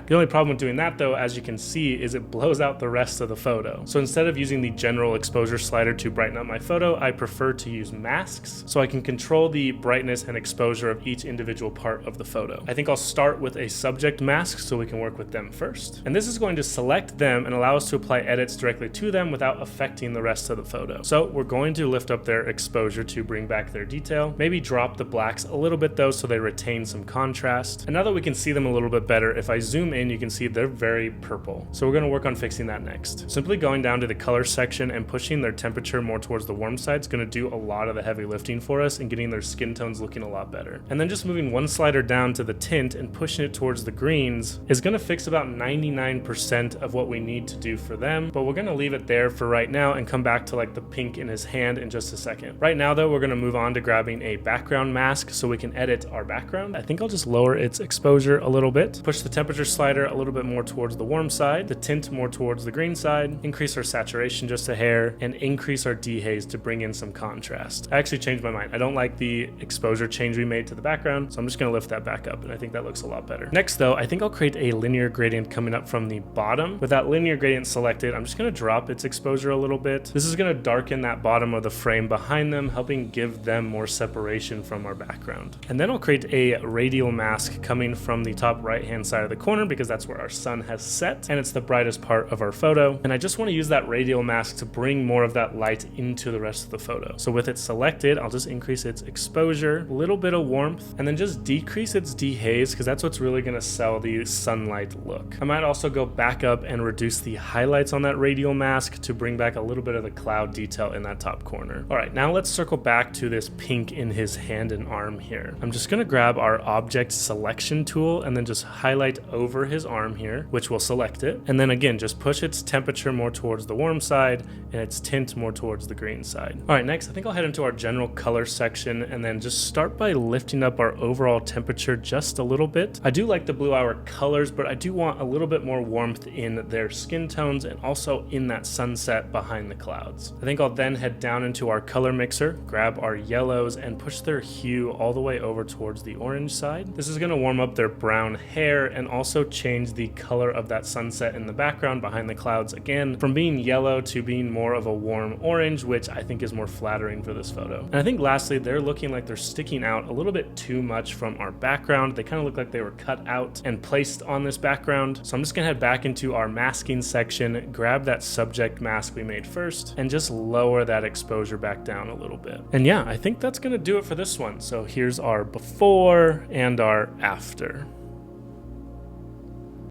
The only problem with doing that though, as you can see, is it blows out the rest of the photo. So instead of using the general exposure slider to brighten up my photo, I prefer to use masks so I can control the brightness and exposure of each individual part of the photo. I think I'll start with a subject mask so we can work with them first. And this is going to select them and allow us to apply edits directly to them without affecting the rest of the photo. So we're going to lift up their exposure to bring back their detail, maybe drop the blacks a little bit though so they retain some contrast. And now that we can see them a little bit better, if I zoom in, you can see they're very purple. So we're going to work on fixing that next. Simply going down to the color section and pushing their temperature more towards the warm side is going to do a lot of the heavy lifting for us and getting their skin tones looking a lot better. And then just moving one slider down to the tint and pushing it towards the greens is going to fix about 99% of what we need to do for them, but we're going to leave it there for right now and come back to like the pink in his hand in just a second. Right now though, we're going to move on to grabbing a background mask so we can edit our background. I think I'll just lower its exposure a little bit, push the temperature slider a little bit more towards the warm side, the tint more towards the green side, increase our saturation just a hair, and increase our dehaze to bring in some contrast. I actually changed my mind. I don't like the exposure change we made to the background, so I'm just going to lift that back up, and I think that looks a lot better. Next though, I think I'll create a linear gradient coming up from the bottom. With that linear gradient selected, I'm just going to drop its exposure a little bit. This is going to darken that bottom of the frame behind them, helping give them more separation from our background. And then I'll create a radial mask coming from the top right hand side of the corner because that's where our sun has set and it's the brightest part of our photo. And I just want to use that radial mask to bring more of that light into the rest of the photo. So with it selected, I'll just increase its exposure, a little bit of warmth, and then just decrease its dehaze because that's what's really going to sell the sunlight look. I might also go back up and reduce the highlights on that radial mask to bring back a little bit of the cloud detail in that top corner. All right, now let's circle back to this pink in his hand and arm here. I'm just going to grab our object selection tool and then just highlight over his arm here, which will select it. And then again, just push its temperature more towards the warm side and its tint more towards the green side. All right, next, I think I'll head into our general color section and then just start by lifting up our overall temperature just a little bit. I do like the Blue Hour colors, but I do want a little bit more warmth in their skin tones and also in that sunset behind the clouds. I think I'll then head down into our color mixer, grab our yellows and push their hue all the way over towards the orange side. This is going to warm up their brown hair and also change the color of that sunset in the background behind the clouds again from being yellow to being more of a warm orange, which I think is more flattering for this photo. And I think lastly, they're looking like they're sticking out a little bit too much from our background. They kind of look like they were cut out and placed on this background. So I'm just gonna head back into our masking section, grab that subject mask we made first, and just lower that exposure back down a little bit. And yeah, I think that's gonna do it for this one. So here's our before and our after.